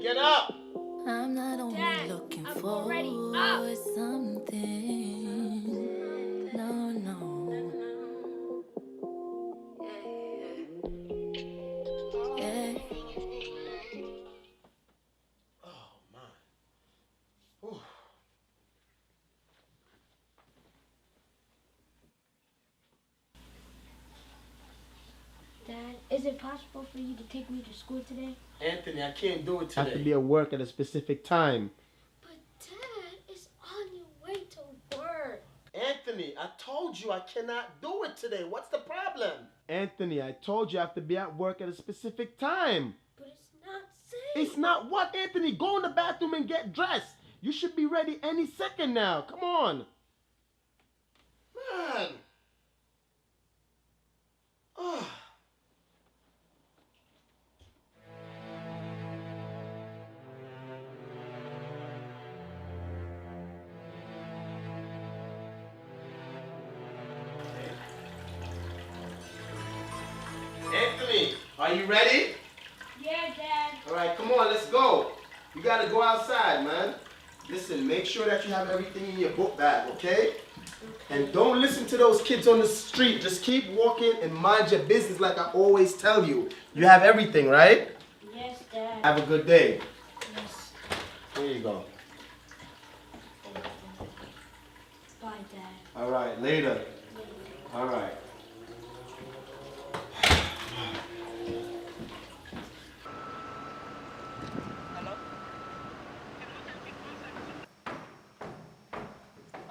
get up! I'm not only Dad, looking I'm for already up. something. No, no. Yeah. Oh, man. Whew. Dad, is it possible for you to take me to school today? Anthony, I can't do it I have to today. be at work at a specific time. But Dad, it's on your way to work. Anthony, I told you I cannot do it today. What's the problem? Anthony, I told you I have to be at work at a specific time. But it's not safe. It's not what, Anthony? Go in the bathroom and get dressed. You should be ready any second now. Come on. Man. Oh. Anthony, are you ready? Yeah, Dad. All right, come on, let's go. You gotta go outside, man. Listen, make sure that you have everything in your book bag, okay? And don't listen to those kids on the street. Just keep walking and mind your business like I always tell you. You have everything, right? Yes, Dad. Have a good day. Yes. Here you go. Bye, Dad. All right, later. All right.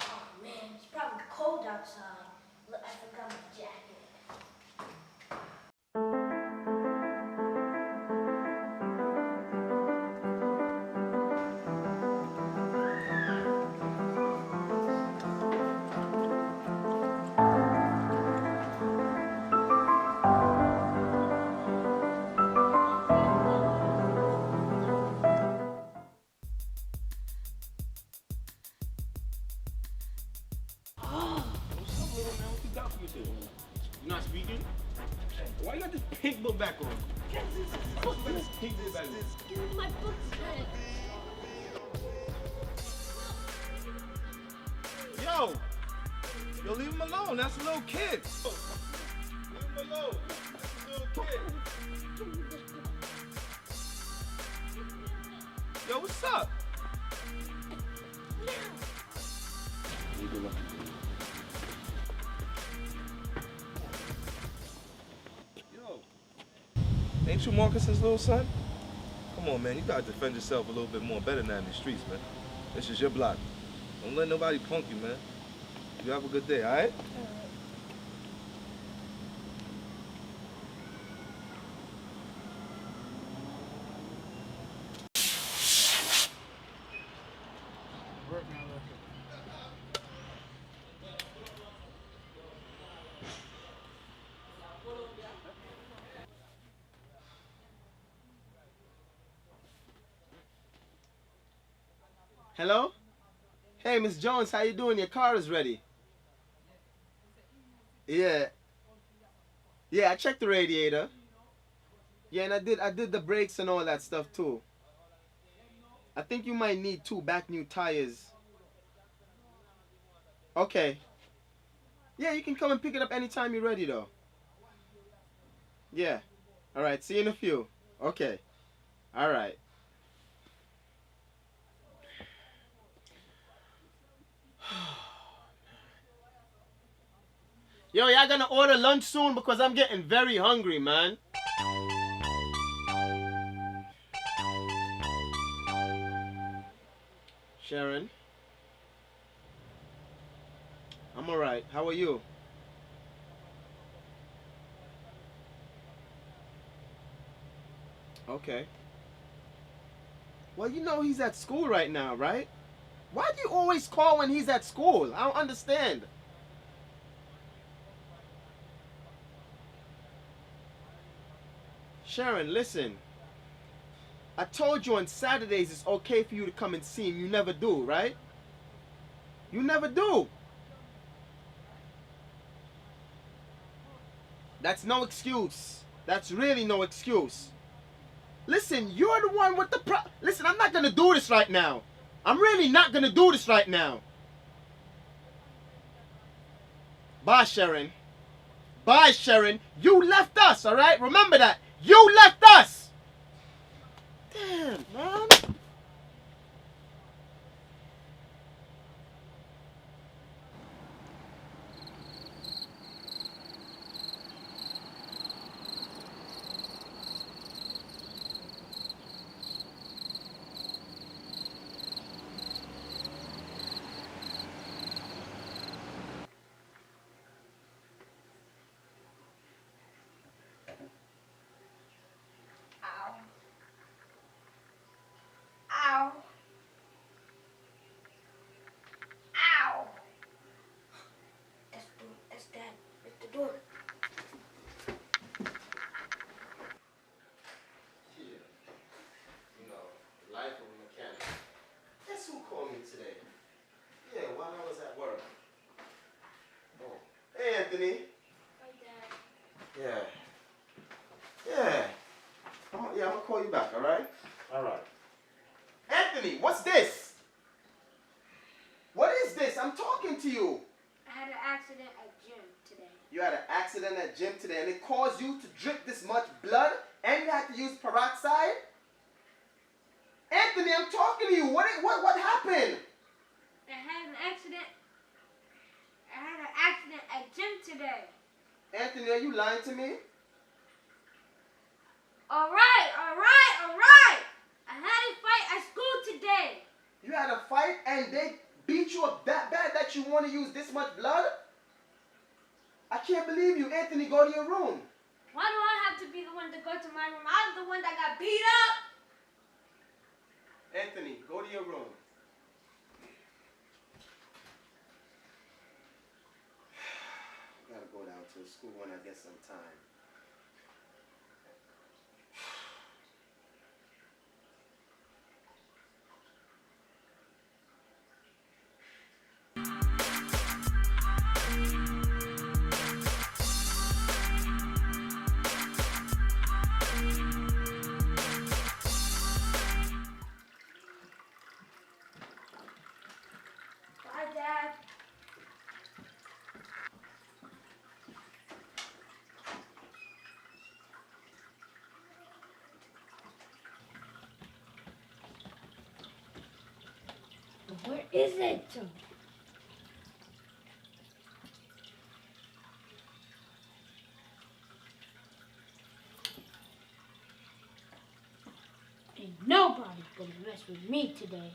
Oh, man, it's probably cold outside. Look, I forgot my jacket. What's up, little man? What you got for me today? You not speaking? Why you got this pink book back on? What's this pink book back on? Give me my books, Dad. Yo, leave him alone. That's a little kid. Leave him alone. That's a little kid. Yo, what's up? Yo, ain't you Marcus's little son? Come on, man. You gotta defend yourself a little bit more better than that in the streets, man. This is your block. Don't let nobody punk you, man. You have a good day, all right? Hello? Hey, Miss Jones, how you doing? Your car is ready. Yeah. Yeah, I checked the radiator. Yeah, and I did the brakes and all that stuff too. I think you might need 2 back new tires. Okay. Yeah, you can come and pick it up anytime you're ready though. Yeah. All right, see you in a few. Okay. All right. Yo, y'all gonna order lunch soon because I'm getting very hungry, man. Sharon? I'm alright. How are you? Okay. Well, you know he's at school right now, right? Why do you always call when he's at school? I don't understand. Sharon, listen. I told you on Saturdays it's okay for you to come and see him. You never do, right? You never do. That's no excuse. That's really no excuse. Listen, you're the one with the Listen, I'm not gonna do this right now. I'm really not gonna do this right now. Bye, Sharon. Bye, Sharon. You left us, all right? Remember that. You left us. Damn, man. Ow. Ow. Ow. That's the door. That's Dad. That's the door. Yeah. You know, life of a mechanic. Guess who called me today? Yeah, while I was at work. Oh. Hey, Anthony. Hi, Dad. Yeah. Yeah. Yeah, I'm gonna call you back, alright? Alright. Anthony, what's this? What is this? I'm talking to you. I had an accident at gym today. You had an accident at gym today and it caused you to drip this much blood and you had to use peroxide? Anthony, I'm talking to you. What happened? I had an accident. I had an accident at gym today. Anthony, are you lying to me? All right. I had a fight at school today. You had a fight and they beat you up that bad that you want to use this much blood? I can't believe you. Anthony, go to your room. Why do I have to be the one to go to my room? I'm the one that got beat up. Anthony, go to your room. I gotta go down to the school when I get some time. Bye, Dad. Where is it? Ain't nobody gonna mess with me today.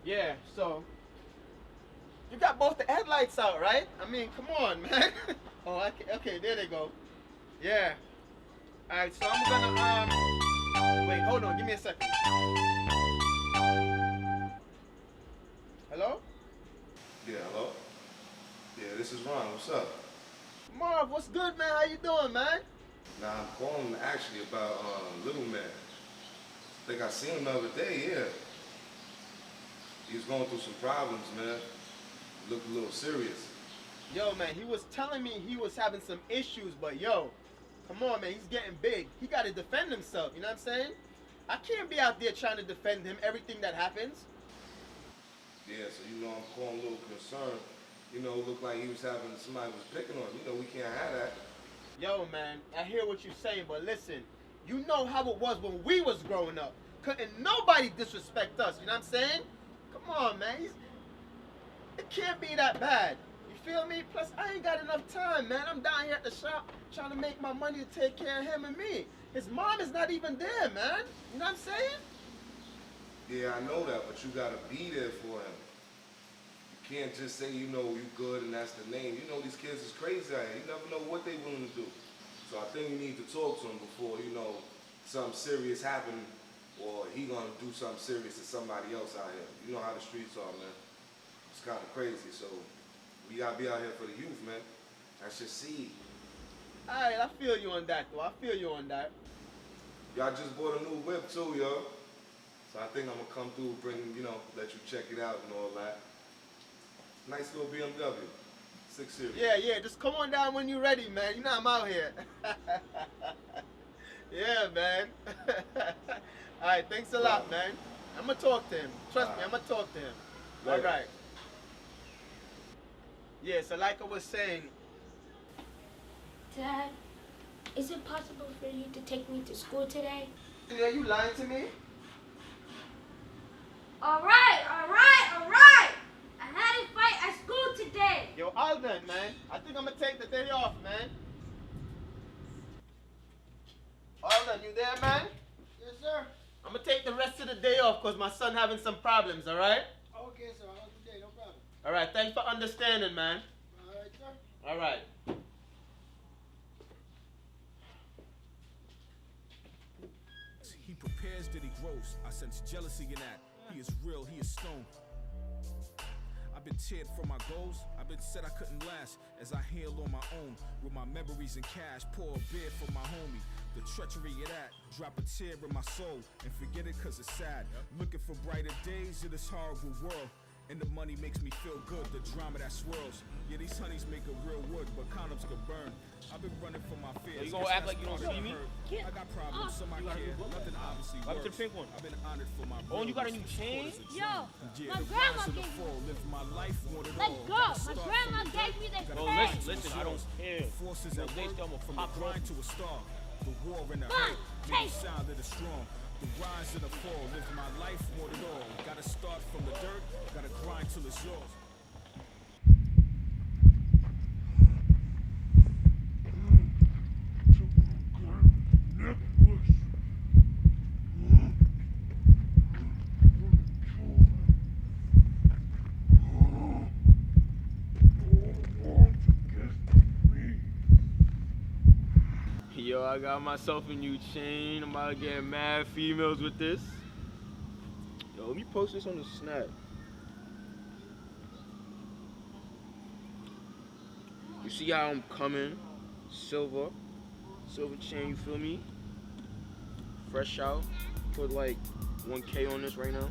Yeah, so you got both the headlights out, right? I mean, come on, man. Oh, okay, there they go. Yeah. All right, so I'm gonna wait, hold on, give me a second. Hello? Yeah, hello? Yeah, this is Ron. What's up? Marv, what's good, man? How you doing, man? Nah, I'm calling actually about Little Man. I think I seen him the other day, yeah. He was going through some problems, man. Looked a little serious. Yo, man, he was telling me he was having some issues, but yo, come on, man, he's getting big. He got to defend himself, you know what I'm saying? I can't be out there trying to defend him, everything that happens. Yeah, so you know I'm calling a little concerned. You know, it looked like he was having, somebody was picking on him. You know, we can't have that. Yo, man, I hear what you're saying, but listen, you know how it was when we was growing up. Couldn't nobody disrespect us, you know what I'm saying? Come on, man, it can't be that bad. You feel me? Plus, I ain't got enough time, man. I'm down here at the shop trying to make my money to take care of him and me. His mom is not even there, man. You know what I'm saying? Yeah, I know that, but you gotta be there for him. You can't just say, you know, you good and that's the name. You know these kids is crazy out here. You never know what they willing to do. So I think you need to talk to him before, you know, something serious happen, or he gonna do something serious to somebody else out here. You know how the streets are, man. It's kind of crazy, so we gotta be out here for the youth, man. That's your seed. Alright, I feel you on that, though. I feel you on that. Y'all just bought a new whip too, yo. So I think I'm gonna come through, bring, let you check it out and all that. Nice little BMW, 6 Series. Yeah, just come on down when you're ready, man. You know I'm out here. Yeah, man. Alright, thanks a lot, man. I'm gonna talk to him. Trust me, I'm gonna talk to him. Right. Alright. Yeah, so like I was saying, Dad, is it possible for you to take me to school today? yeah, you lying to me? All right. I had a fight at school today. Yo, Alden, man. I think I'm gonna take the day off, man. Alden, you there, man? Yes, sir. I'm gonna take the rest of the day off because my son having some problems, alright? Okay, sir. I'll do that. No problem. Alright, thanks for understanding, man. All right, sir. Alright. He prepares that he grows. I sense jealousy in that. He is real, he is stone. I've been teared from my goals. I've been said I couldn't last as I heal on my own. With my memories and cash, pour a beer for my homie. The treachery of that, drop a tear in my soul and forget it cause it's sad. Looking for brighter days in this horrible world. And the money makes me feel good, the drama that swirls. Yeah, these honeys make a real wood, but condoms could burn. I've been running from my fears. You gonna act like you don't see me? I got problems, some I care. Nothing obviously Welcome to works. the pink one. I've been honored for my Oh, and you got a new chain? Yo, yeah, my the grandma rise and the gave me. fall, live my life, want it Let's all. go. Gotta My start grandma from the gave dirt. me this Bro, bag. listen, I don't care. Forces at They work, still gonna from pop the grind to a star. The war and the Fine, hurt, take make the sound of the strong. The rise and the fall, live my life, want it all. Gotta start from the dirt, gotta grind till it's yours. Yo, I got myself a new chain. I'm about to get mad females with this. Yo, let me post this on the snap. You see how I'm coming? Silver chain, you feel me? Fresh out. Put like 1K on this right now.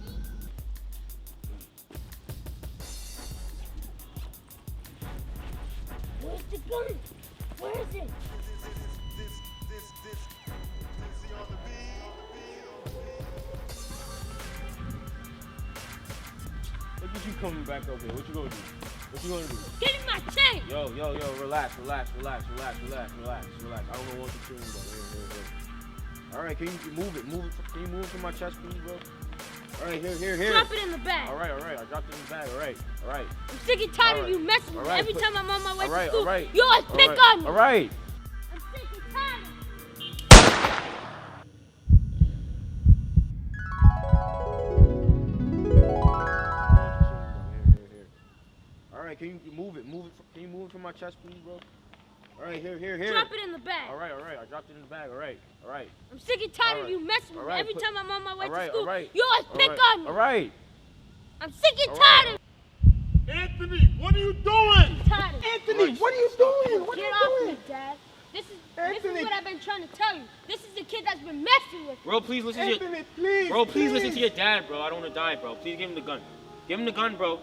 Where's the gun? Where is it? Look at you coming back up here. What you gonna do? What you gonna do? Give me my chain. Yo, relax. I don't know what you're doing, bro. All right, can you move it? Can you move it from my chest, please, bro? All right, here. Drop it in the bag. All right. I dropped it in the bag. All right. I'm sick and tired All of you messing with me. right, Every put- time I'm on my way All right, to school, all right. you always All pick right. on me. All right. I'm sick and tired of you. Here. All right, can you move it? Can you move it from my chest, please, bro? All right, here. Drop it in the bag. All right. I dropped it in the bag. All right. I'm sick and tired All of right. you messing with All me. right, Every put- time I'm on my way All right, to school, all right. you always All pick right. on me. All right. I'm sick and All tired right. of Anthony, what are you doing? you. Tired of you. Anthony, what are you doing? What are Get you off doing? me, Dad. This is Anthony. what I've been trying to tell you. This is the kid that's been messing with me. Bro, please listen to your Anthony, please. Bro, please listen to your dad, bro. I don't want to die, bro. Please give him the gun. Give him the gun, bro.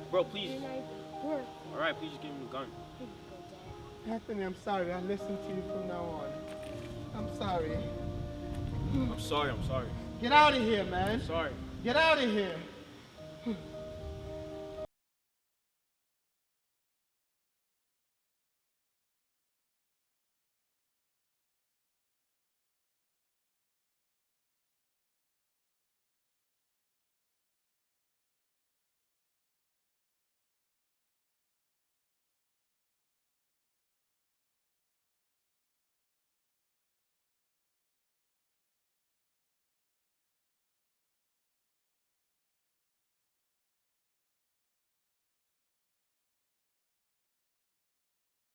Bro, please. You're not even worth. All right, please just give him the gun. Here you go, Dad. Anthony, I'm sorry. I'll listen to you from now on. I'm sorry. I'm sorry. Get out of here, man. I'm sorry. Get out of here.